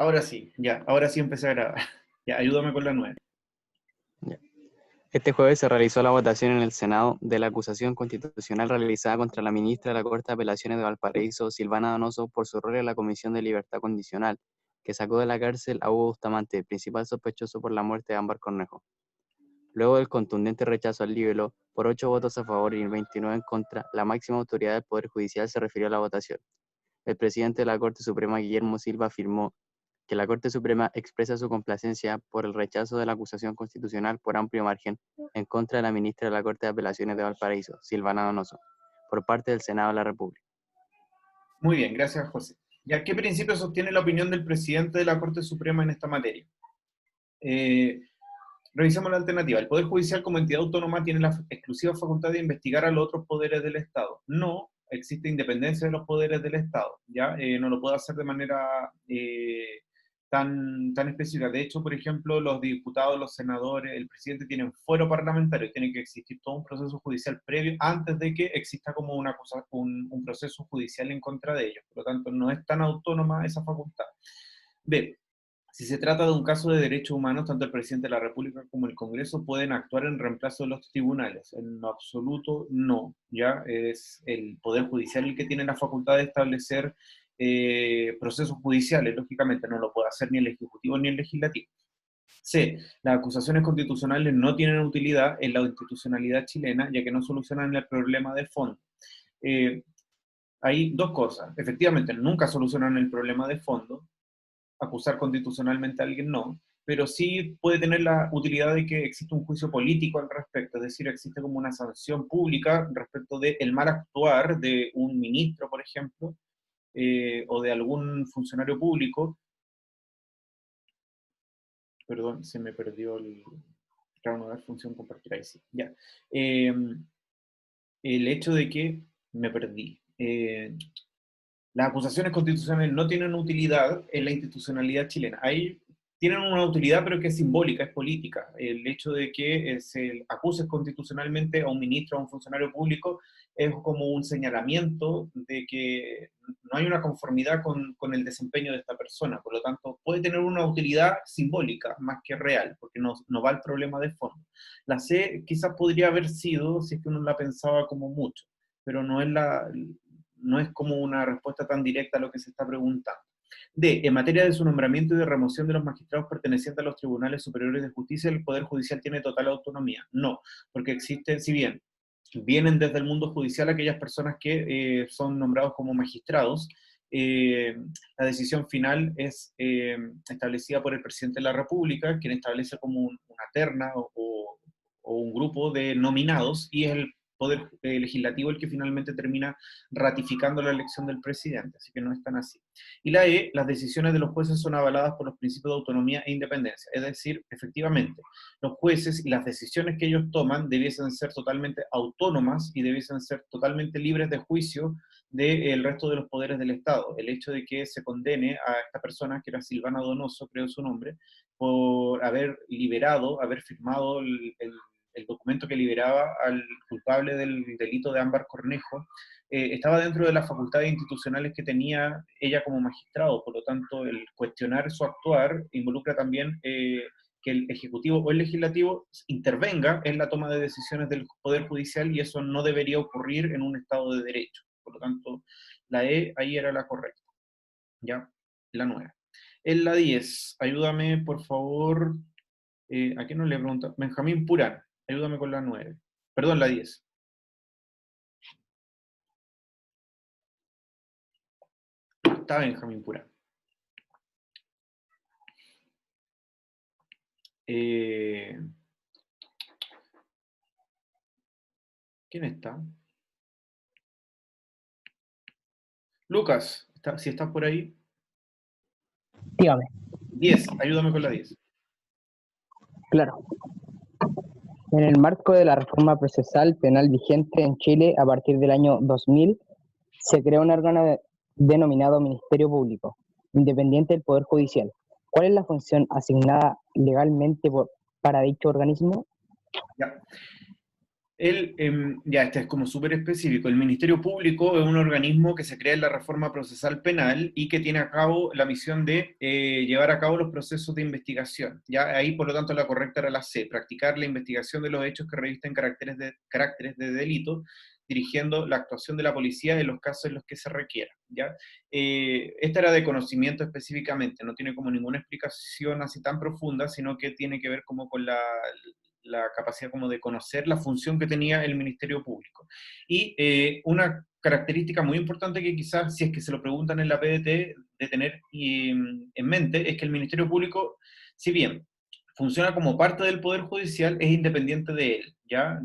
Ahora sí empecé a grabar. Ya, ayúdame con la 9. Ya. Este jueves se realizó la votación en el Senado de la acusación constitucional realizada contra la ministra de la Corte de Apelaciones de Valparaíso, Silvana Donoso, por su rol en la Comisión de Libertad Condicional, que sacó de la cárcel a Hugo Bustamante, principal sospechoso por la muerte de Ámbar Cornejo. Luego del contundente rechazo al libelo, por 8 votos a favor y 29 en contra, la máxima autoridad del Poder Judicial se refirió a la votación. El presidente de la Corte Suprema, Guillermo Silva, afirmó que la Corte Suprema expresa su complacencia por el rechazo de la acusación constitucional por amplio margen en contra de la ministra de la Corte de Apelaciones de Valparaíso, Silvana Donoso, por parte del Senado de la República. Muy bien, gracias, José. Ya, ¿qué principio sostiene la opinión del presidente de la Corte Suprema en esta materia? Revisemos la alternativa. ¿El Poder Judicial como entidad autónoma tiene la exclusiva facultad de investigar a los otros poderes del Estado? No, existe independencia de los poderes del Estado, ¿ya? No lo puede hacer de manera tan específica. De hecho, por ejemplo, los diputados, los senadores, el presidente tienen fuero parlamentario, tiene que existir todo un proceso judicial previo antes de que exista como un proceso judicial en contra de ellos. Por lo tanto, no es tan autónoma esa facultad. B. Si se trata de un caso de derechos humanos, tanto el presidente de la República como el Congreso pueden actuar en reemplazo de los tribunales. En lo absoluto, no. Ya es el Poder Judicial el que tiene la facultad de establecer procesos judiciales. Lógicamente, no lo puede hacer ni el Ejecutivo ni el Legislativo. C. Las acusaciones constitucionales no tienen utilidad en la institucionalidad chilena, ya que no solucionan el problema de fondo. Hay dos cosas. Efectivamente, nunca solucionan el problema de fondo. Acusar constitucionalmente a alguien no, pero sí puede tener la utilidad de que existe un juicio político al respecto, es decir, existe como una sanción pública respecto del mal actuar de un ministro, por ejemplo, o de algún funcionario público. Perdón, se me perdió el... Claro, no da función compartir ahí, sí. Ya. El hecho de que me perdí. Las acusaciones constitucionales no tienen utilidad en la institucionalidad chilena. Ahí tienen una utilidad, pero que es simbólica, es política. El hecho de que se acuse constitucionalmente a un ministro, a un funcionario público, es como un señalamiento de que no hay una conformidad con el desempeño de esta persona. Por lo tanto, puede tener una utilidad simbólica más que real, porque no va al problema de fondo. La C quizás podría haber sido, si es que uno la pensaba como mucho, pero no es como una respuesta tan directa a lo que se está preguntando. D. En materia de su nombramiento y de remoción de los magistrados pertenecientes a los tribunales superiores de justicia, ¿el Poder Judicial tiene total autonomía? No, porque existen, si bien vienen desde el mundo judicial aquellas personas que son nombrados como magistrados, la decisión final es establecida por el presidente de la República, quien establece como una terna o un grupo de nominados, y es el Poder Legislativo el que finalmente termina ratificando la elección del presidente, así que no es tan así. Y la E, las decisiones de los jueces son avaladas por los principios de autonomía e independencia, es decir, efectivamente, los jueces y las decisiones que ellos toman debiesen ser totalmente autónomas y debiesen ser totalmente libres de juicio del resto de los poderes del Estado. El hecho de que se condene a esta persona, que era Silvana Donoso, creo su nombre, por haber liberado, haber firmado el documento que liberaba al culpable del delito de Ámbar Cornejo, estaba dentro de las facultades institucionales que tenía ella como magistrado. Por lo tanto, el cuestionar su actuar involucra también que el Ejecutivo o el Legislativo intervenga en la toma de decisiones del Poder Judicial, y eso no debería ocurrir en un Estado de Derecho. Por lo tanto, la E ahí era la correcta. ¿Ya? La 9. En la 10, ayúdame por favor, ¿a quién no le pregunta? Benjamín Purán, ayúdame con la 9. Perdón, la 10. Está Benjamín Purán. ¿Quién está? Lucas, si estás por ahí. Dígame. 10, ayúdame con la 10. Claro. En el marco de la reforma procesal penal vigente en Chile a partir del año 2000, se creó un órgano denominado Ministerio Público, independiente del Poder Judicial. ¿Cuál es la función asignada legalmente para dicho organismo? Ya. Ya, este es como súper específico. El Ministerio Público es un organismo que se crea en la reforma procesal penal y que tiene a cabo la misión de llevar a cabo los procesos de investigación. Ya ahí, por lo tanto, la correcta era la C, practicar la investigación de los hechos que revisten caracteres de delito, dirigiendo la actuación de la policía en los casos en los que se requiera. ¿Ya? Esta era de conocimiento específicamente, no tiene como ninguna explicación así tan profunda, sino que tiene que ver como con la capacidad como de conocer la función que tenía el Ministerio Público. Y una característica muy importante que quizás, si es que se lo preguntan en la PDT, de tener en mente, es que el Ministerio Público, si bien funciona como parte del Poder Judicial, es independiente de él, ¿ya?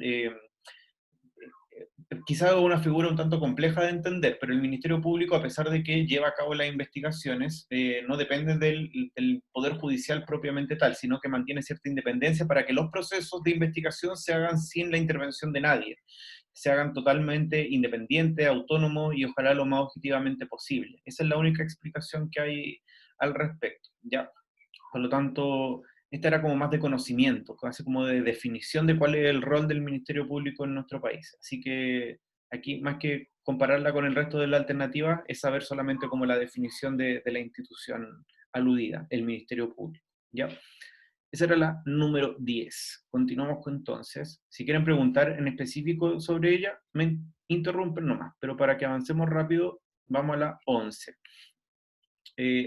Quizás una figura un tanto compleja de entender, pero el Ministerio Público, a pesar de que lleva a cabo las investigaciones, no depende del Poder Judicial propiamente tal, sino que mantiene cierta independencia para que los procesos de investigación se hagan sin la intervención de nadie, se hagan totalmente independientes, autónomos y ojalá lo más objetivamente posible. Esa es la única explicación que hay al respecto, ¿ya? Por lo tanto, esta era como más de conocimiento, casi como de definición de cuál es el rol del Ministerio Público en nuestro país. Así que aquí, más que compararla con el resto de la alternativa, es saber solamente como la definición de la institución aludida, el Ministerio Público. ¿Ya? Esa era la número 10. Continuamos con entonces. Si quieren preguntar en específico sobre ella, me interrumpen nomás, pero para que avancemos rápido, vamos a la 11.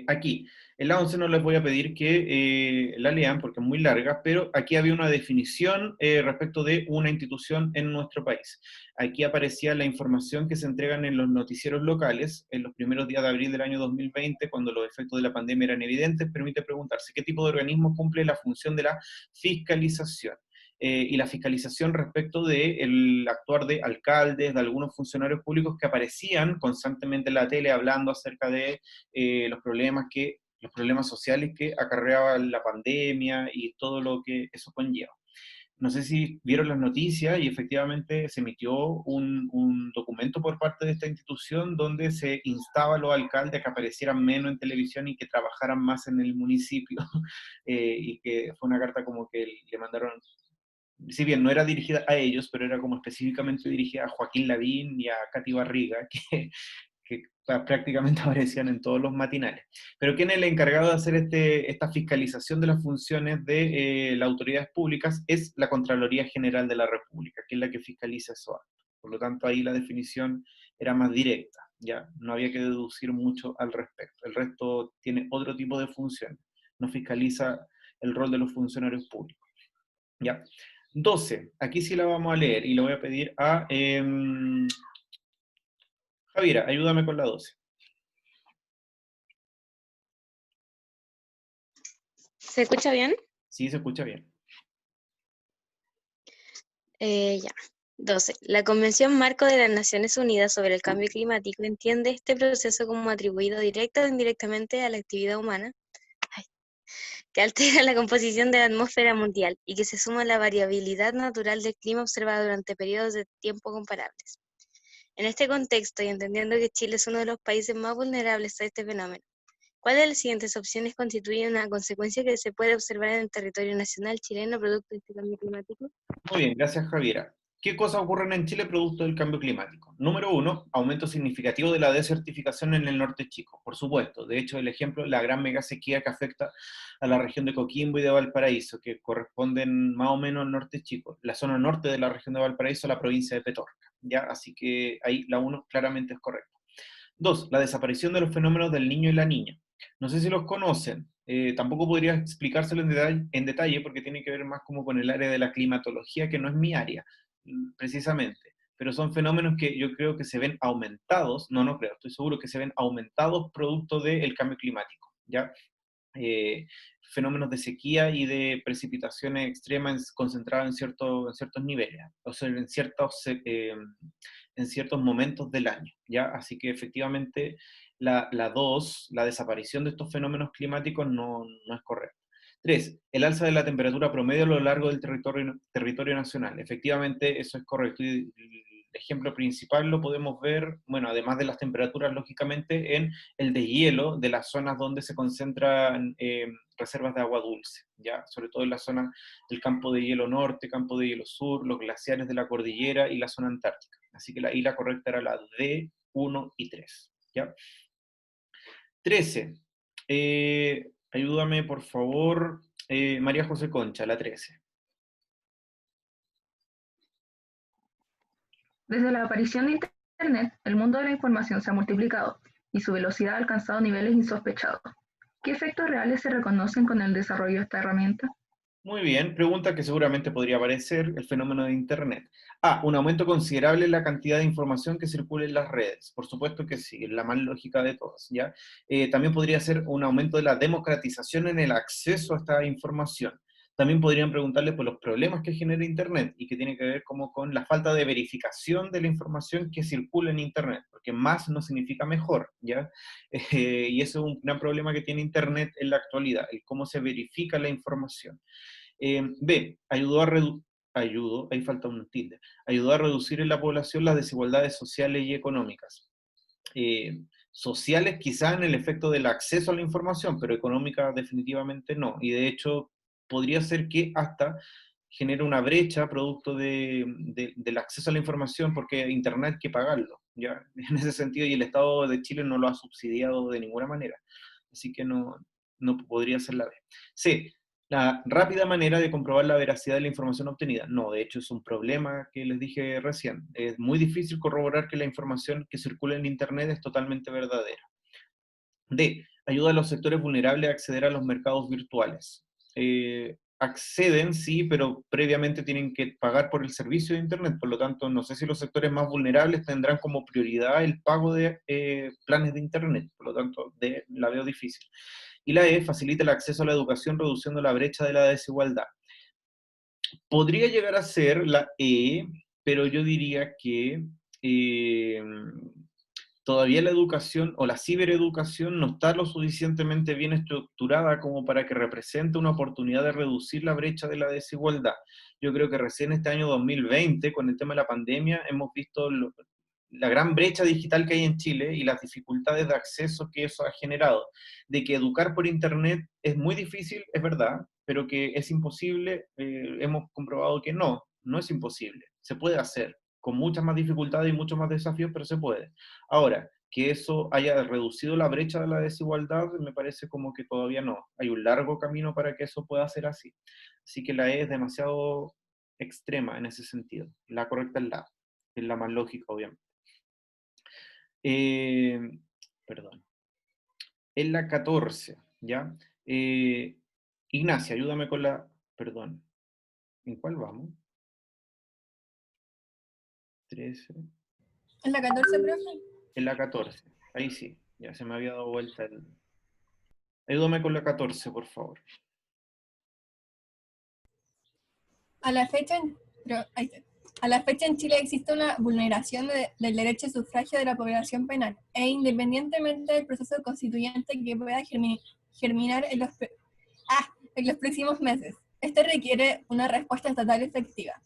Aquí, en la 11 no les voy a pedir que la lean porque es muy larga, pero aquí había una definición respecto de una institución en nuestro país. Aquí aparecía la información que se entregan en los noticieros locales en los primeros días de abril del año 2020, cuando los efectos de la pandemia eran evidentes. Permite preguntarse qué tipo de organismo cumple la función de la fiscalización. Y la fiscalización respecto del actuar de alcaldes, de algunos funcionarios públicos que aparecían constantemente en la tele hablando acerca de los problemas sociales que acarreaba la pandemia y todo lo que eso conlleva. No sé si vieron las noticias y efectivamente se emitió un documento por parte de esta institución donde se instaba a los alcaldes a que aparecieran menos en televisión y que trabajaran más en el municipio. Y que fue una carta como que le mandaron, si bien no era dirigida a ellos, pero era como específicamente dirigida a Joaquín Lavín y a Katy Barriga, que prácticamente aparecían en todos los matinales. Pero ¿quién es el encargado de hacer esta fiscalización de las funciones de las autoridades públicas? Es la Contraloría General de la República, que es la que fiscaliza eso actos. Por lo tanto, ahí la definición era más directa, ya no había que deducir mucho al respecto. El resto tiene otro tipo de funciones, no fiscaliza el rol de los funcionarios públicos. ¿Ya? 12, aquí sí la vamos a leer y le voy a pedir a Javiera, ayúdame con la 12. ¿Se escucha bien? Sí, se escucha bien. Ya. 12. La Convención Marco de las Naciones Unidas sobre el Cambio Climático entiende este proceso como atribuido directa o indirectamente a la actividad humana, que altera la composición de la atmósfera mundial y que se suma a la variabilidad natural del clima observada durante periodos de tiempo comparables. En este contexto, y entendiendo que Chile es uno de los países más vulnerables a este fenómeno, ¿cuál de las siguientes opciones constituye una consecuencia que se puede observar en el territorio nacional chileno producto de este cambio climático? Muy bien, gracias Javiera. ¿Qué cosas ocurren en Chile producto del cambio climático? Número 1, aumento significativo de la desertificación en el norte chico, por supuesto. De hecho, el ejemplo, la gran mega sequía que afecta a la región de Coquimbo y de Valparaíso, que corresponden más o menos al norte chico. La zona norte de la región de Valparaíso, la provincia de Petorca. ¿Ya? Así que ahí la 1 claramente es correcta. 2, la desaparición de los fenómenos del niño y la niña. No sé si los conocen, tampoco podría explicárselo en detalle porque tiene que ver más como con el área de la climatología, que no es mi área, precisamente. Pero son fenómenos que yo creo que se ven aumentados, no creo, estoy seguro que se ven aumentados producto del cambio climático, ¿ya? Fenómenos de sequía y de precipitaciones extremas concentradas en ciertos niveles, o sea, en ciertos momentos del año, ¿ya? Así que efectivamente la 2, la desaparición de estos fenómenos climáticos no es correcta. 3, el alza de la temperatura promedio a lo largo del territorio nacional. Efectivamente, eso es correcto. Y ejemplo principal lo podemos ver, bueno, además de las temperaturas, lógicamente, en el deshielo de las zonas donde se concentran reservas de agua dulce, ¿ya? Sobre todo en la zona del campo de hielo norte, campo de hielo sur, los glaciares de la cordillera y la zona antártica. Así que la correcta era la D, 1 y 3, ¿ya? 13. Ayúdame, por favor, María José Concha, la 13. Desde la aparición de Internet, el mundo de la información se ha multiplicado y su velocidad ha alcanzado niveles insospechados. ¿Qué efectos reales se reconocen con el desarrollo de esta herramienta? Muy bien, pregunta que seguramente podría aparecer, el fenómeno de Internet. Un aumento considerable en la cantidad de información que circula en las redes. Por supuesto que sí, es la más lógica de todas, ¿ya? También podría ser un aumento de la democratización en el acceso a esta información. También podrían preguntarle por los problemas que genera Internet y que tiene que ver como con la falta de verificación de la información que circula en Internet, porque más no significa mejor, ¿ya? Y eso es un gran problema que tiene Internet en la actualidad, el cómo se verifica la información. B, ahí falta un tilde, ayudó a reducir en la población las desigualdades sociales y económicas. Sociales quizá en el efecto del acceso a la información, pero económicas definitivamente no, y de hecho podría ser que hasta genere una brecha producto del acceso a la información, porque Internet hay que pagarlo, ¿ya? En ese sentido, y el Estado de Chile no lo ha subsidiado de ninguna manera, así que no podría ser la B. C, la rápida manera de comprobar la veracidad de la información obtenida. No, de hecho es un problema que les dije recién. Es muy difícil corroborar que la información que circula en Internet es totalmente verdadera. D, ayuda a los sectores vulnerables a acceder a los mercados virtuales. Acceden, sí, pero previamente tienen que pagar por el servicio de Internet, por lo tanto, no sé si los sectores más vulnerables tendrán como prioridad el pago de planes de Internet, por lo tanto, D, la veo difícil. Y la E, facilita el acceso a la educación reduciendo la brecha de la desigualdad. Podría llegar a ser la E, pero yo diría que todavía la educación o la cibereducación no está lo suficientemente bien estructurada como para que represente una oportunidad de reducir la brecha de la desigualdad. Yo creo que recién este año 2020, con el tema de la pandemia, hemos visto la gran brecha digital que hay en Chile y las dificultades de acceso que eso ha generado. De que educar por Internet es muy difícil, es verdad, pero que es imposible, hemos comprobado que no es imposible, se puede hacer, con muchas más dificultades y muchos más desafíos, pero se puede. Ahora, que eso haya reducido la brecha de la desigualdad, me parece como que todavía no. Hay un largo camino para que eso pueda ser así. Así que la E es demasiado extrema en ese sentido. La correcta es la más lógica, obviamente. Perdón. Es la 14, ¿ya? Ignacia, ayúdame con la... Perdón. ¿En cuál vamos? 13. ¿En la 14, profe? En la 14. Ahí sí, ya se me había dado vuelta el... Ayúdame con la 14, por favor. A la fecha en Chile existe una vulneración del derecho de sufragio de la población penal, e independientemente del proceso constituyente que pueda germinar en los próximos meses, este requiere una respuesta estatal efectiva.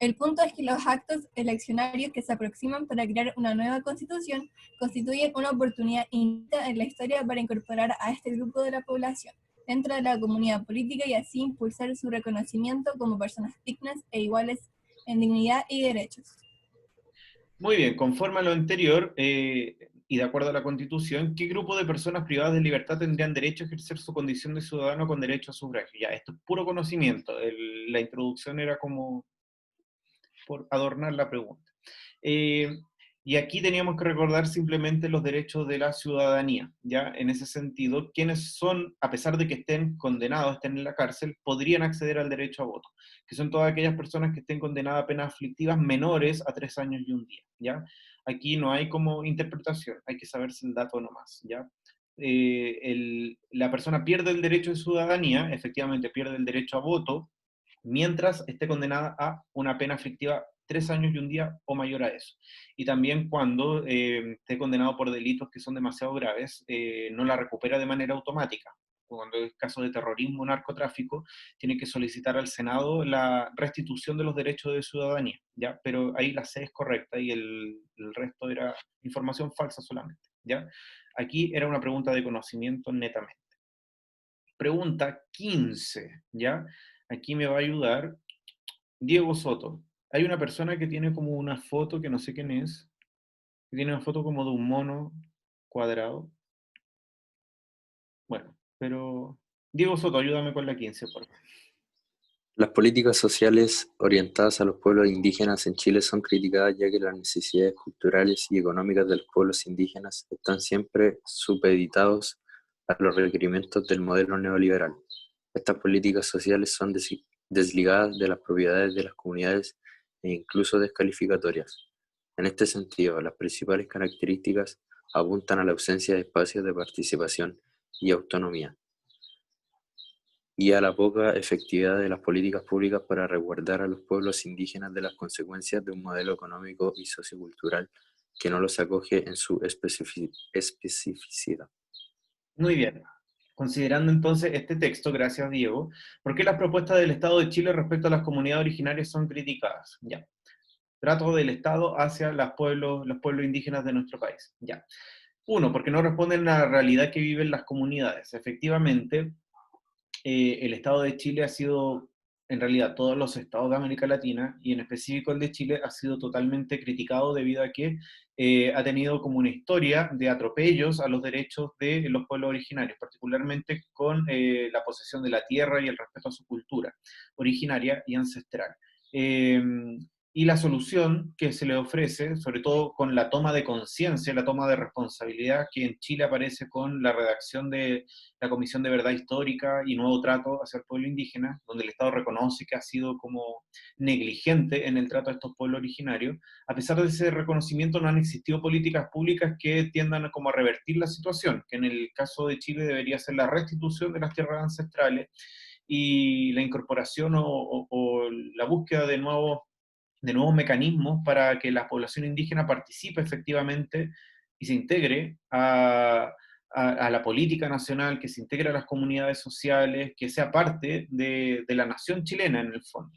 El punto es que los actos eleccionarios que se aproximan para crear una nueva constitución constituyen una oportunidad inédita en la historia para incorporar a este grupo de la población dentro de la comunidad política y así impulsar su reconocimiento como personas dignas e iguales en dignidad y derechos. Muy bien, conforme a lo anterior, y de acuerdo a la Constitución, ¿qué grupo de personas privadas de libertad tendrían derecho a ejercer su condición de ciudadano con derecho a sufragio? Ya, esto es puro conocimiento, la introducción era como por adornar la pregunta. Y aquí teníamos que recordar simplemente los derechos de la ciudadanía, ¿ya? En ese sentido, quienes son, a pesar de que estén condenados, estén en la cárcel, podrían acceder al derecho a voto, que son todas aquellas personas que estén condenadas a penas aflictivas menores a 3 años y 1 día, ¿ya? Aquí no hay como interpretación, hay que saberse el dato nomás, ¿ya? La persona pierde el derecho de ciudadanía, efectivamente pierde el derecho a voto, mientras esté condenada a una pena aflictiva 3 años y 1 día o mayor a eso. Y también cuando esté condenado por delitos que son demasiado graves, no la recupera de manera automática. cuando es caso de terrorismo o narcotráfico, tiene que solicitar al Senado la restitución de los derechos de ciudadanía, ¿ya? Pero ahí la C es correcta y el resto era información falsa solamente, ¿ya? Aquí era una pregunta de conocimiento netamente. Pregunta 15, ¿ya? Aquí me va a ayudar Diego Soto. Hay una persona que tiene como una foto, que no sé quién es, que tiene una foto como de un mono cuadrado. Bueno, pero Diego Soto, ayúdame con la 15, por favor. Las políticas sociales orientadas a los pueblos indígenas en Chile son criticadas ya que las necesidades culturales y económicas de los pueblos indígenas están siempre supeditados a los requerimientos del modelo neoliberal. Estas políticas sociales son desligadas de las propiedades de las comunidades e incluso descalificatorias. En este sentido, las principales características apuntan a la ausencia de espacios de participación y autonomía, y a la poca efectividad de las políticas públicas para resguardar a los pueblos indígenas de las consecuencias de un modelo económico y sociocultural que no los acoge en su especificidad. Muy bien. Considerando entonces este texto, gracias Diego, ¿por qué las propuestas del Estado de Chile respecto a las comunidades originarias son criticadas? Ya. Trato del Estado hacia los pueblos indígenas de nuestro país. Ya. Uno, porque no responden a la realidad que viven las comunidades. Efectivamente, el Estado de Chile ha sido, en realidad todos los estados de América Latina, y en específico el de Chile, ha sido totalmente criticado debido a que ha tenido como una historia de atropellos a los derechos de los pueblos originarios, particularmente con la posesión de la tierra y el respeto a su cultura originaria y ancestral. Y la solución que se le ofrece, sobre todo con la toma de conciencia, la toma de responsabilidad, que en Chile aparece con la redacción de la Comisión de Verdad Histórica y Nuevo Trato hacia el pueblo indígena, donde el Estado reconoce que ha sido como negligente en el trato a estos pueblos originarios. A pesar de ese reconocimiento, no han existido políticas públicas que tiendan como a revertir la situación, que en el caso de Chile debería ser la restitución de las tierras ancestrales y la incorporación o la búsqueda de nuevos mecanismos para que la población indígena participe efectivamente y se integre a la política nacional, que se integre a las comunidades sociales, que sea parte de la nación chilena en el fondo,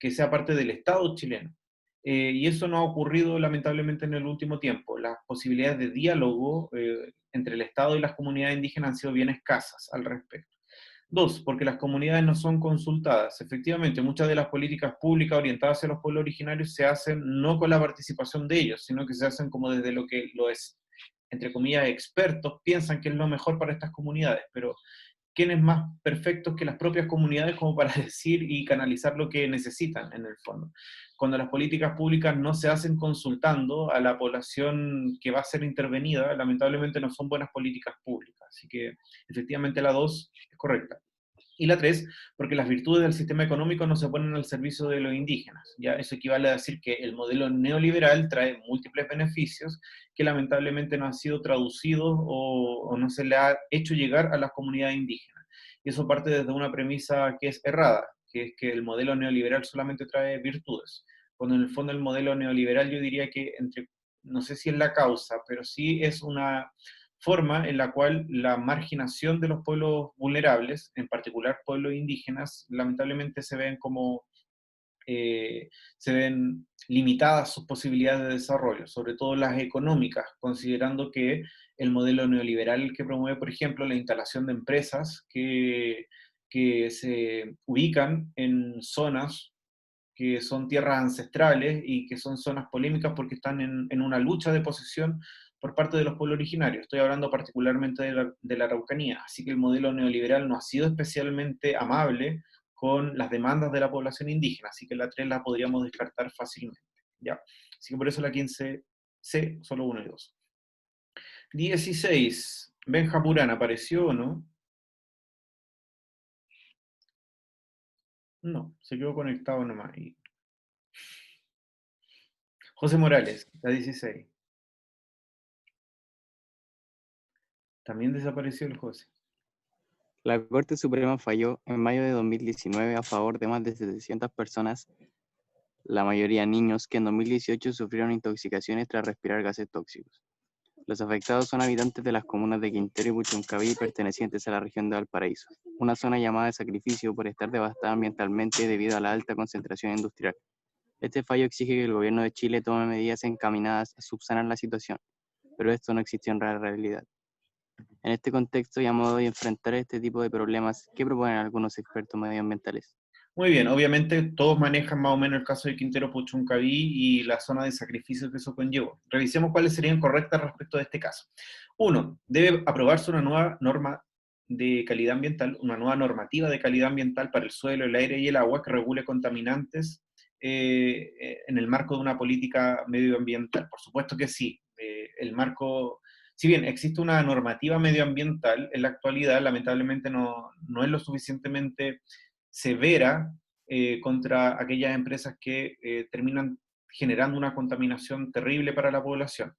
que sea parte del Estado chileno. Y eso no ha ocurrido lamentablemente en el último tiempo. Las posibilidades de diálogo entre el Estado y las comunidades indígenas han sido bien escasas al respecto. Dos, porque las comunidades no son consultadas. Efectivamente, muchas de las políticas públicas orientadas hacia los pueblos originarios se hacen no con la participación de ellos, sino que se hacen como desde lo que los, entre comillas, expertos piensan que es lo mejor para estas comunidades, pero ¿quiénes más perfectos que las propias comunidades como para decir y canalizar lo que necesitan en el fondo? Cuando las políticas públicas no se hacen consultando a la población que va a ser intervenida, lamentablemente no son buenas políticas públicas. Así que efectivamente la 2 es correcta. Y la 3, porque las virtudes del sistema económico no se ponen al servicio de los indígenas. ¿Ya? Eso equivale a decir que el modelo neoliberal trae múltiples beneficios que lamentablemente no han sido traducidos o no se le ha hecho llegar a las comunidades indígenas. Y eso parte desde una premisa que es errada, que es que el modelo neoliberal solamente trae virtudes. Cuando en el fondo el modelo neoliberal yo diría que no sé si es la causa, pero sí es una forma en la cual la marginación de los pueblos vulnerables, en particular pueblos indígenas, lamentablemente se ven como se ven limitadas sus posibilidades de desarrollo, sobre todo las económicas, considerando que el modelo neoliberal que promueve, por ejemplo, la instalación de empresas que se ubican en zonas que son tierras ancestrales y que son zonas polémicas porque están en una lucha de posesión por parte de los pueblos originarios. Estoy hablando particularmente de la Araucanía, así que el modelo neoliberal no ha sido especialmente amable con las demandas de la población indígena, así que la 3 la podríamos descartar fácilmente, ¿ya? Así que por eso la 15C, solo 1 y 2. 16, Benja Purán, ¿apareció o no? No, se quedó conectado nomás. José Morales, la 16. También desapareció el José. La Corte Suprema falló en mayo de 2019 a favor de más de 700 personas, la mayoría niños, que en 2018 sufrieron intoxicaciones tras respirar gases tóxicos. Los afectados son habitantes de las comunas de Quintero y Puchuncaví pertenecientes a la región de Valparaíso, una zona llamada de sacrificio por estar devastada ambientalmente debido a la alta concentración industrial. Este fallo exige que el gobierno de Chile tome medidas encaminadas a subsanar la situación, pero esto no existió en la realidad. En este contexto y a modo de enfrentar este tipo de problemas, ¿qué proponen algunos expertos medioambientales? Muy bien, obviamente todos manejan más o menos el caso de Quintero Puchuncaví y la zona de sacrificio que eso conllevó. Revisemos cuáles serían correctas respecto de este caso. Uno, debe aprobarse una nueva norma de calidad ambiental, una nueva normativa de calidad ambiental para el suelo, el aire y el agua que regule contaminantes en el marco de una política medioambiental. Por supuesto que sí. El marco, si bien existe una normativa medioambiental, en la actualidad lamentablemente no es lo suficientemente severa contra aquellas empresas que terminan generando una contaminación terrible para la población.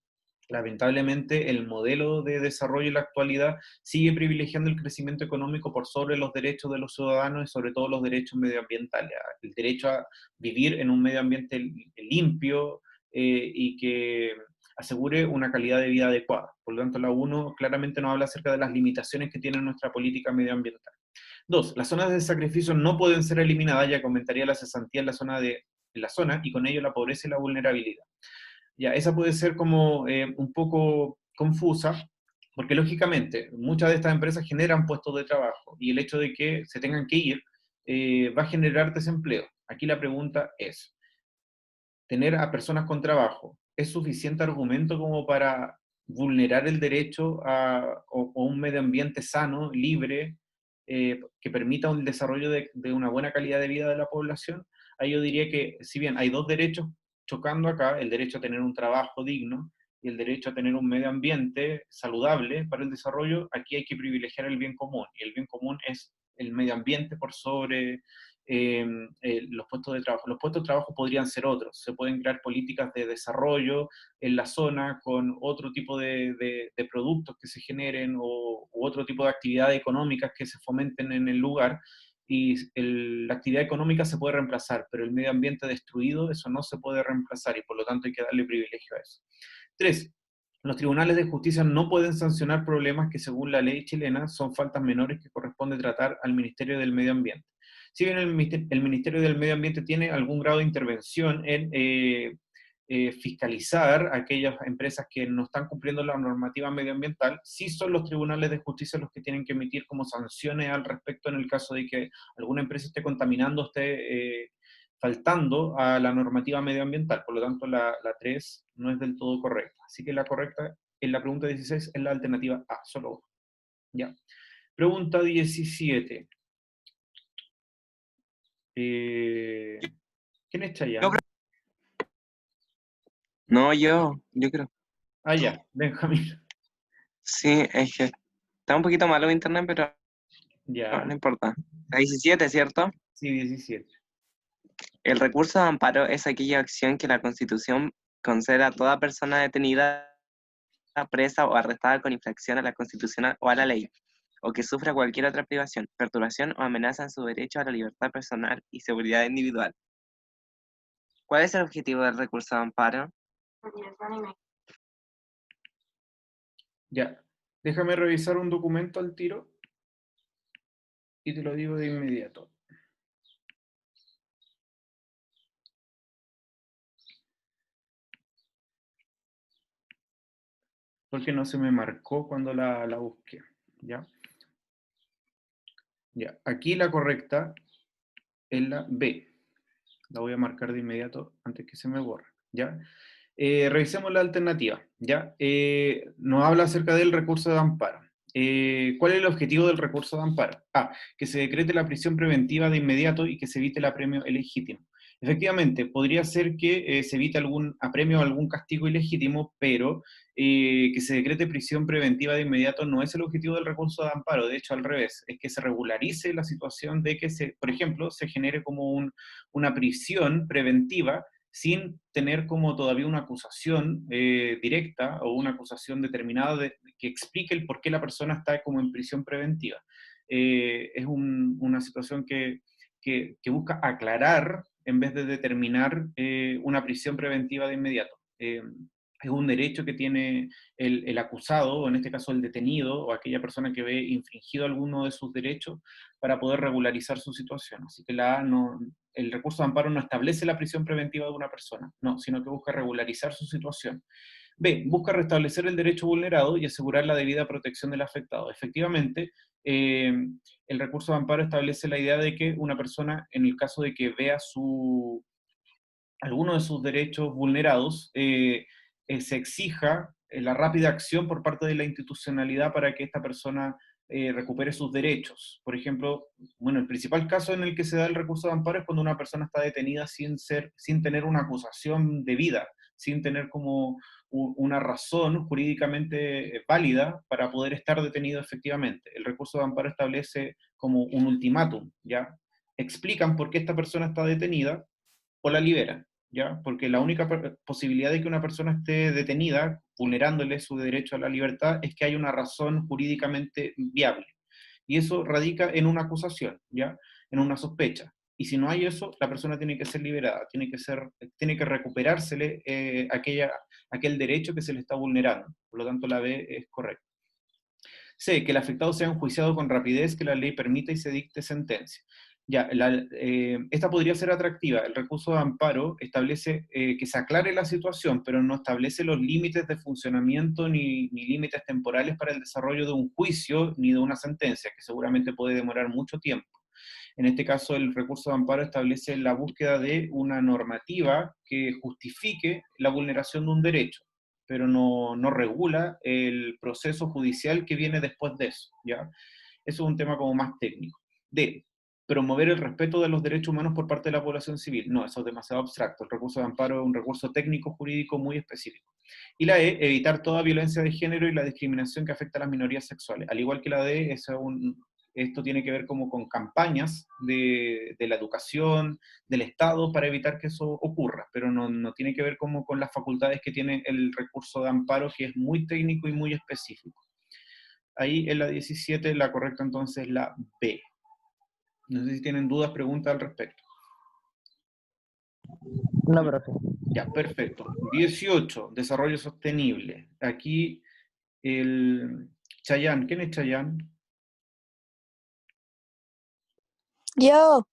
Lamentablemente, el modelo de desarrollo en la actualidad sigue privilegiando el crecimiento económico por sobre los derechos de los ciudadanos y sobre todo los derechos medioambientales. El derecho a vivir en un medio ambiente limpio y que asegure una calidad de vida adecuada. Por lo tanto, la ONU claramente nos habla acerca de las limitaciones que tiene nuestra política medioambiental. Dos, las zonas de sacrificio no pueden ser eliminadas, ya comentaría la cesantía en la zona y con ello la pobreza y la vulnerabilidad. Ya, esa puede ser como un poco confusa, porque lógicamente muchas de estas empresas generan puestos de trabajo y el hecho de que se tengan que ir va a generar desempleo. Aquí la pregunta es, ¿tener a personas con trabajo es suficiente argumento como para vulnerar el derecho a un medio ambiente sano, libre, que permita un desarrollo de una buena calidad de vida de la población? Ahí yo diría que, si bien hay dos derechos chocando acá, el derecho a tener un trabajo digno y el derecho a tener un medio ambiente saludable para el desarrollo, aquí hay que privilegiar el bien común, y el bien común es el medio ambiente por sobre los puestos de trabajo. Los puestos de trabajo podrían ser otros, se pueden crear políticas de desarrollo en la zona con otro tipo de productos que se generen u otro tipo de actividades económicas que se fomenten en el lugar, y la actividad económica se puede reemplazar, pero el medio ambiente destruido, eso no se puede reemplazar y por lo tanto hay que darle privilegio a eso. 3. Los tribunales de justicia no pueden sancionar problemas que según la ley chilena son faltas menores que corresponde tratar al Ministerio del Medio Ambiente. Si bien el Ministerio del Medio Ambiente tiene algún grado de intervención en fiscalizar a aquellas empresas que no están cumpliendo la normativa medioambiental, sí son los tribunales de justicia los que tienen que emitir como sanciones al respecto en el caso de que alguna empresa esté contaminando, esté faltando a la normativa medioambiental. Por lo tanto, la 3 no es del todo correcta. Así que la correcta en la pregunta 16 es la alternativa A, solo uno. Ya. Pregunta 17. ¿Quién está allá? No, yo creo. Ah, ya, Benjamín. Sí, es que está un poquito malo internet, pero Ya, no importa. La 17, ¿cierto? sí, 17. El recurso de amparo es aquella acción que la Constitución concede a toda persona detenida, presa o arrestada con infracción a la Constitución o a la ley, o que sufra cualquier otra privación, perturbación o amenaza en su derecho a la libertad personal y seguridad individual. ¿Cuál es el objetivo del recurso de amparo? Ya, déjame revisar un documento al tiro y te lo digo de inmediato. Porque no se me marcó cuando la busqué. ¿Ya? Ya, aquí la correcta es la B. La voy a marcar de inmediato antes que se me borre. ¿Ya? Revisemos la alternativa. ¿Ya? Nos habla acerca del recurso de amparo. ¿Cuál es el objetivo del recurso de amparo? A, que se decrete la prisión preventiva de inmediato y que se evite el apremio ilegítimo. Efectivamente, podría ser que se evite algún apremio o algún castigo ilegítimo, pero que se decrete prisión preventiva de inmediato no es el objetivo del recurso de amparo. De hecho, al revés, es que se regularice la situación de que, por ejemplo, se genere como una prisión preventiva sin tener como todavía una acusación directa o una acusación determinada que explique el por qué la persona está como en prisión preventiva. Es una situación que busca aclarar en vez de determinar una prisión preventiva de inmediato. es un derecho que tiene el acusado, o en este caso el detenido, o aquella persona que ve infringido alguno de sus derechos, para poder regularizar su situación. Así que el recurso de amparo no establece la prisión preventiva de una persona, no, sino que busca regularizar su situación. B, busca restablecer el derecho vulnerado y asegurar la debida protección del afectado. Efectivamente, el recurso de amparo establece la idea de que una persona, en el caso de que vea alguno de sus derechos vulnerados, se exija la rápida acción por parte de la institucionalidad para que esta persona recupere sus derechos. Por ejemplo, bueno, el principal caso en el que se da el recurso de amparo es cuando una persona está detenida sin tener una acusación debida, sin tener como una razón jurídicamente válida para poder estar detenido efectivamente. El recurso de amparo establece como un ultimátum, ¿ya? Explican por qué esta persona está detenida o la liberan, ¿ya? Porque la única posibilidad de que una persona esté detenida, vulnerándole su derecho a la libertad, es que haya una razón jurídicamente viable. Y eso radica en una acusación, ¿ya? En una sospecha. Y si no hay eso, la persona tiene que ser liberada, tiene que recuperársele aquel derecho que se le está vulnerando. Por lo tanto, la B es correcta. C, que el afectado sea enjuiciado con rapidez, que la ley permita y se dicte sentencia. Ya, esta podría ser atractiva. El recurso de amparo establece que se aclare la situación, pero no establece los límites de funcionamiento ni límites temporales para el desarrollo de un juicio ni de una sentencia, que seguramente puede demorar mucho tiempo. En este caso, el recurso de amparo establece la búsqueda de una normativa que justifique la vulneración de un derecho, pero no regula el proceso judicial que viene después de eso, ¿ya? Eso es un tema como más técnico. D, promover el respeto de los derechos humanos por parte de la población civil. No, eso es demasiado abstracto. El recurso de amparo es un recurso técnico jurídico muy específico. Y la E, evitar toda violencia de género y la discriminación que afecta a las minorías sexuales. Al igual que la D, esto tiene que ver como con campañas de la educación, del Estado, para evitar que eso ocurra, pero no tiene que ver como con las facultades que tiene el recurso de amparo, que es muy técnico y muy específico. Ahí en la 17, la correcta entonces es la B. No sé si tienen dudas, preguntas al respecto. No, profe. Ya, perfecto. 18, desarrollo sostenible. Aquí el Chayán, ¿quién es Chayán? Yo,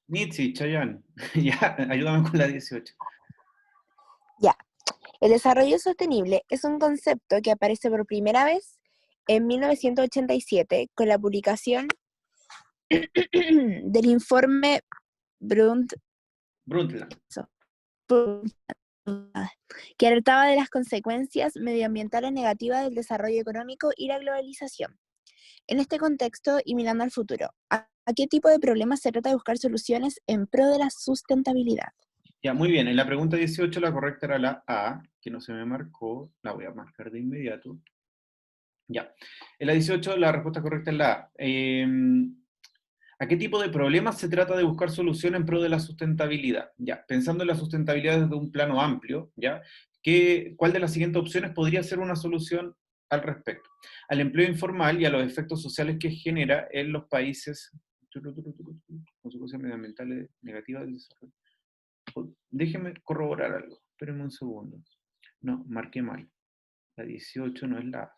Nitsi, Chayán. Ya, ayúdame con la 18. ya. El desarrollo sostenible es un concepto que aparece por primera vez en 1987 con la publicación del informe Brundtland, Brundtland. que alertaba de las consecuencias medioambientales negativas del desarrollo económico y la globalización. En este contexto, y mirando al futuro, ¿a qué tipo de problemas se trata de buscar soluciones en pro de la sustentabilidad? Ya, muy bien. En la pregunta 18 la correcta era la A, que no se me marcó. La voy a marcar de inmediato. Ya. En la 18 la respuesta correcta es la A. ¿A qué tipo de problemas se trata de buscar solución en pro de la sustentabilidad? Ya, pensando en la sustentabilidad desde un plano amplio, ¿ya? ¿Cuál de las siguientes opciones podría ser una solución al respecto? Al empleo informal y a los efectos sociales que genera en los países, consecuencias medioambientales negativas del desarrollo. Déjeme corroborar algo, espérenme un segundo. No, marqué mal. La 18 no es la A,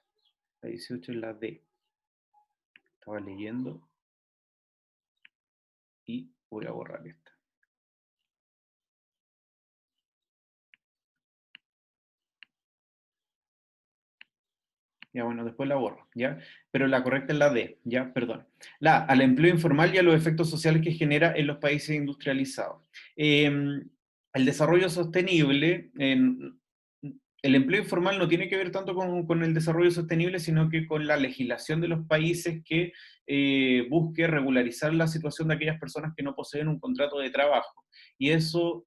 la 18 es la D. Estaba leyendo y voy a borrar esta. Ya, bueno, después la borro, ¿ya? Pero la correcta es la D, ¿ya? Perdón. La A, al empleo informal y a los efectos sociales que genera en los países industrializados. El desarrollo sostenible, el empleo informal no tiene que ver tanto con el desarrollo sostenible, sino que con la legislación de los países que busque regularizar la situación de aquellas personas que no poseen un contrato de trabajo. Y eso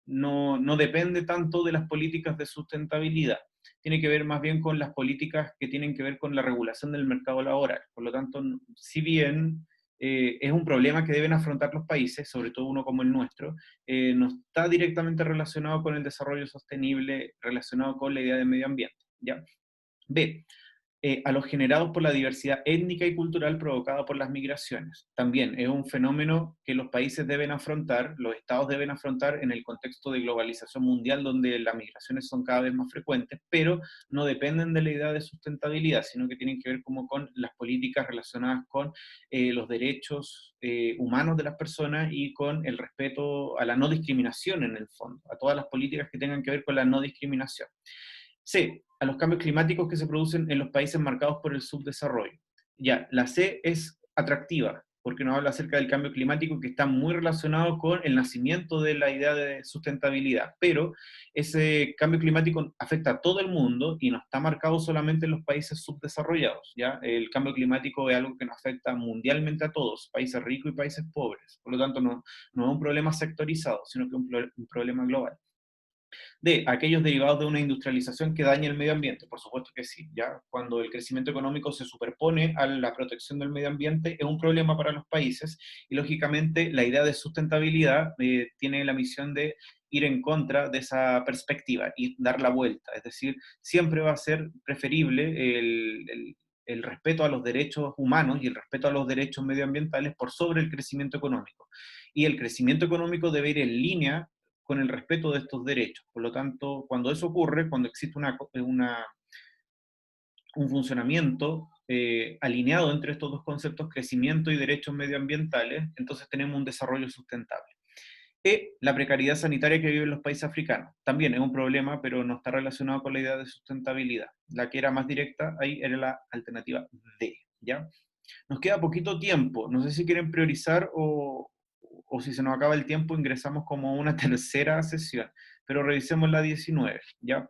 no depende tanto de las políticas de sustentabilidad. Tiene que ver más bien con las políticas que tienen que ver con la regulación del mercado laboral. Por lo tanto, si bien es un problema que deben afrontar los países, sobre todo uno como el nuestro, no está directamente relacionado con el desarrollo sostenible, relacionado con la idea de medio ambiente, ¿ya? B, a los generados por la diversidad étnica y cultural provocada por las migraciones. También es un fenómeno que los países deben afrontar, los estados deben afrontar en el contexto de globalización mundial, donde las migraciones son cada vez más frecuentes, pero no dependen de la idea de sustentabilidad, sino que tienen que ver como con las políticas relacionadas con los derechos humanos de las personas y con el respeto a la no discriminación en el fondo, a todas las políticas que tengan que ver con la no discriminación. C, a los cambios climáticos que se producen en los países marcados por el subdesarrollo. Ya, la C es atractiva, porque nos habla acerca del cambio climático que está muy relacionado con el nacimiento de la idea de sustentabilidad, pero ese cambio climático afecta a todo el mundo y no está marcado solamente en los países subdesarrollados, ¿ya? El cambio climático es algo que nos afecta mundialmente a todos, países ricos y países pobres, por lo tanto no es un problema sectorizado, sino que es un problema global. De aquellos derivados de una industrialización que daña el medio ambiente, por supuesto que sí, ¿ya? Cuando el crecimiento económico se superpone a la protección del medio ambiente es un problema para los países, y lógicamente la idea de sustentabilidad tiene la misión de ir en contra de esa perspectiva y dar la vuelta, es decir, siempre va a ser preferible el respeto a los derechos humanos y el respeto a los derechos medioambientales por sobre el crecimiento económico. Y el crecimiento económico debe ir en línea con el respeto de estos derechos. Por lo tanto, cuando eso ocurre, cuando existe un funcionamiento alineado entre estos dos conceptos, crecimiento y derechos medioambientales, entonces tenemos un desarrollo sustentable. La precariedad sanitaria que viven los países africanos. También es un problema, pero no está relacionado con la idea de sustentabilidad. La que era más directa ahí era la alternativa D, ¿ya? Nos queda poquito tiempo, no sé si quieren priorizar o si se nos acaba el tiempo ingresamos como una tercera sesión, pero revisemos la 19, ¿ya?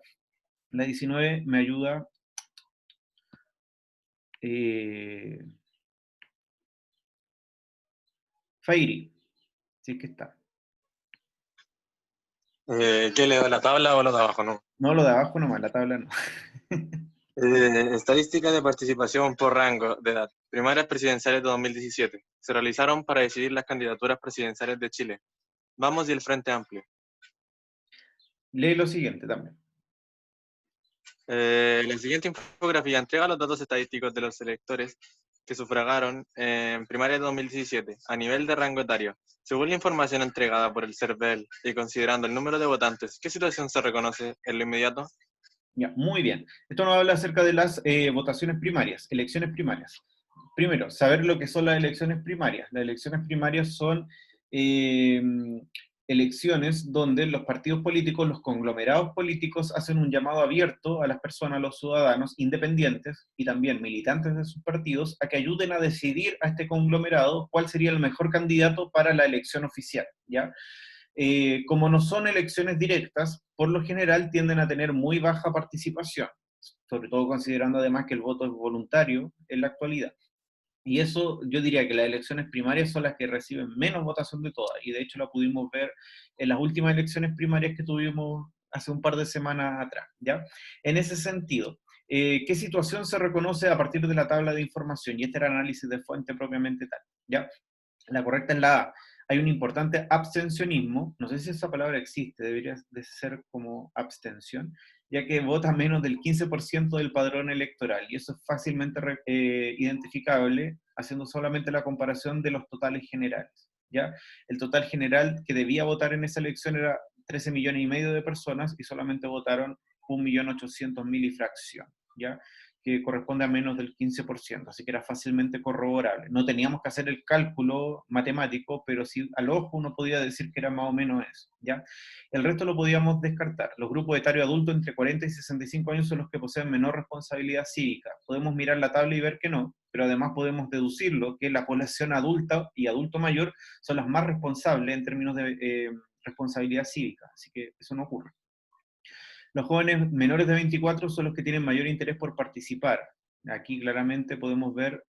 La 19 me ayuda Fairi, si es que está. ¿Qué leo, la tabla o lo de abajo? No. No, lo de abajo nomás, la tabla no. Estadística de participación por rango de edad. Primarias presidenciales de 2017. Se realizaron para decidir las candidaturas presidenciales de Chile. Vamos y el Frente Amplio. Lee lo siguiente también. La siguiente infografía entrega los datos estadísticos de los electores que sufragaron en primarias de 2017 a nivel de rango etario. Según la información entregada por el CERVEL y considerando el número de votantes, ¿qué situación se reconoce en lo inmediato? Ya, muy bien. Esto nos habla acerca de las votaciones primarias, elecciones primarias. Primero, saber lo que son las elecciones primarias. Las elecciones primarias son elecciones donde los partidos políticos, los conglomerados políticos, hacen un llamado abierto a las personas, a los ciudadanos independientes y también militantes de sus partidos, a que ayuden a decidir a este conglomerado cuál sería el mejor candidato para la elección oficial, ¿ya? Como no son elecciones directas, por lo general tienden a tener muy baja participación, sobre todo considerando además que el voto es voluntario en la actualidad. Y eso, yo diría que las elecciones primarias son las que reciben menos votación de todas, y de hecho la pudimos ver en las últimas elecciones primarias que tuvimos hace un par de semanas atrás, ¿ya? En ese sentido, ¿qué situación se reconoce a partir de la tabla de información? Y este era el análisis de fuente propiamente tal, ¿ya? La correcta es la A. Hay un importante abstencionismo, no sé si esa palabra existe, debería de ser como abstención, ya que vota menos del 15% del padrón electoral, y eso es fácilmente identificable haciendo solamente la comparación de los totales generales, ¿ya? El total general que debía votar en esa elección era 13 millones y medio de personas, y solamente votaron 1.800.000 y fracción, ¿ya? Que corresponde a menos del 15%, así que era fácilmente corroborable. No teníamos que hacer el cálculo matemático, pero sí al ojo uno podía decir que era más o menos eso, ¿ya? El resto lo podíamos descartar. Los grupos etarios adultos entre 40 y 65 años son los que poseen menor responsabilidad cívica. Podemos mirar la tabla y ver que no, pero además podemos deducirlo, que la población adulta y adulto mayor son las más responsables en términos de responsabilidad cívica, así que eso no ocurre. Los jóvenes menores de 24 son los que tienen mayor interés por participar. Aquí claramente podemos ver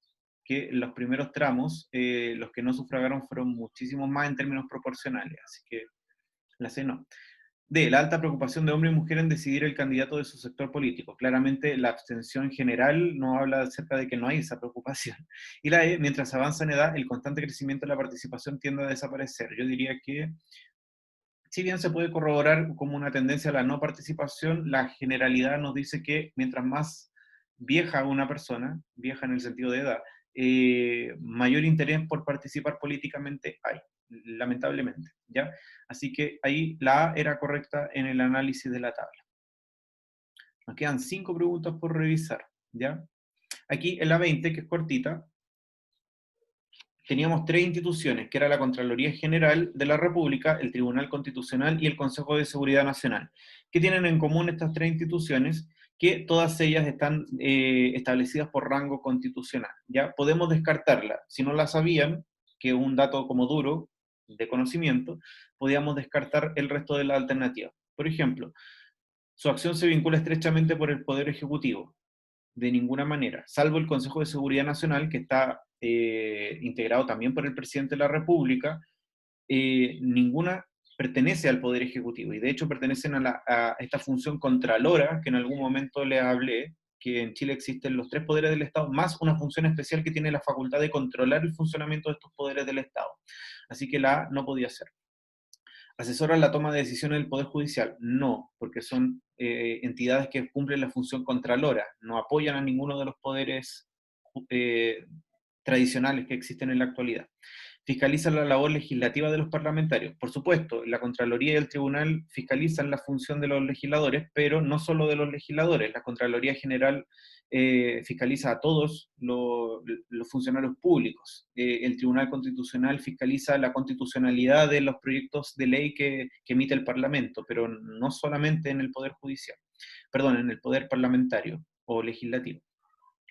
que en los primeros tramos, los que no sufragaron fueron muchísimos más en términos proporcionales, así que la C no. D, la alta preocupación de hombres y mujeres en decidir el candidato de su sector político. Claramente la abstención general nos habla acerca de que no hay esa preocupación. Y la E, mientras avanza en edad, el constante crecimiento de la participación tiende a desaparecer. Yo diría que si bien se puede corroborar como una tendencia a la no participación, la generalidad nos dice que mientras más vieja una persona, vieja en el sentido de edad, mayor interés por participar políticamente hay, lamentablemente, ¿ya? Así que ahí la A era correcta en el análisis de la tabla. Nos quedan 5 preguntas por revisar, ¿ya? Aquí en la 20, que es cortita, teníamos 3 instituciones, que era la Contraloría General de la República, el Tribunal Constitucional y el Consejo de Seguridad Nacional. ¿Qué tienen en común estas 3 instituciones? Que todas ellas están establecidas por rango constitucional, ¿ya? Podemos descartarla. Si no la sabían, que es un dato como duro, de conocimiento, podíamos descartar el resto de las alternativas. Por ejemplo, su acción se vincula estrechamente por el Poder Ejecutivo. De ninguna manera, salvo el Consejo de Seguridad Nacional, que está integrado también por el presidente de la República, ninguna pertenece al Poder Ejecutivo, y de hecho pertenecen a esta función contralora, que en algún momento les hablé, que en Chile existen los 3 poderes del Estado, más una función especial que tiene la facultad de controlar el funcionamiento de estos poderes del Estado. Así que la A no podía ser. ¿Asesoran la toma de decisiones del Poder Judicial? No, porque son entidades que cumplen la función contralora, no apoyan a ninguno de los poderes tradicionales que existen en la actualidad. ¿Fiscalizan la labor legislativa de los parlamentarios? Por supuesto, la Contraloría y el Tribunal fiscalizan la función de los legisladores, pero no solo de los legisladores. La Contraloría General fiscaliza a todos los funcionarios públicos. El Tribunal Constitucional fiscaliza la constitucionalidad de los proyectos de ley que emite el Parlamento, pero no solamente en el Poder Judicial, perdón, en el Poder Parlamentario o Legislativo.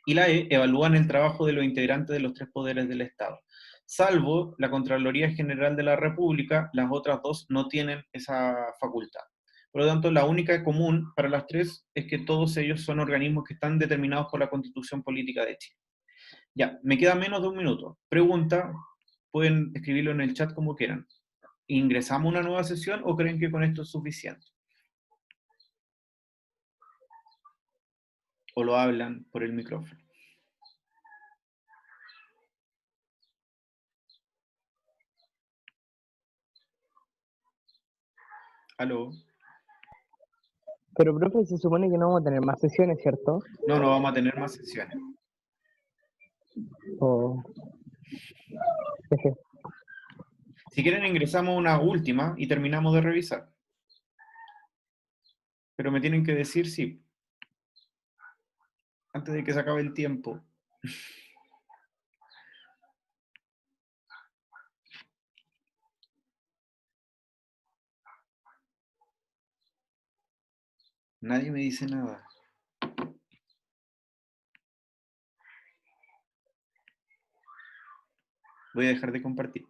Y la E, evalúan el trabajo de los integrantes de los 3 poderes del Estado. Salvo la Contraloría General de la República, las otras 2 no tienen esa facultad. Por lo tanto, la única común para las 3 es que todos ellos son organismos que están determinados por la Constitución Política de Chile. Ya, me queda menos de 1 minuto. Pregunta, pueden escribirlo en el chat como quieran. ¿Ingresamos a una nueva sesión o creen que con esto es suficiente? ¿O lo hablan por el micrófono? ¿Aló? Pero, profe, se supone que no vamos a tener más sesiones, ¿cierto? No, no vamos a tener más sesiones. O... Jeje. Si quieren ingresamos una última y terminamos de revisar. Pero me tienen que decir sí. Antes de que se acabe el tiempo. Nadie me dice nada. Voy a dejar de compartir.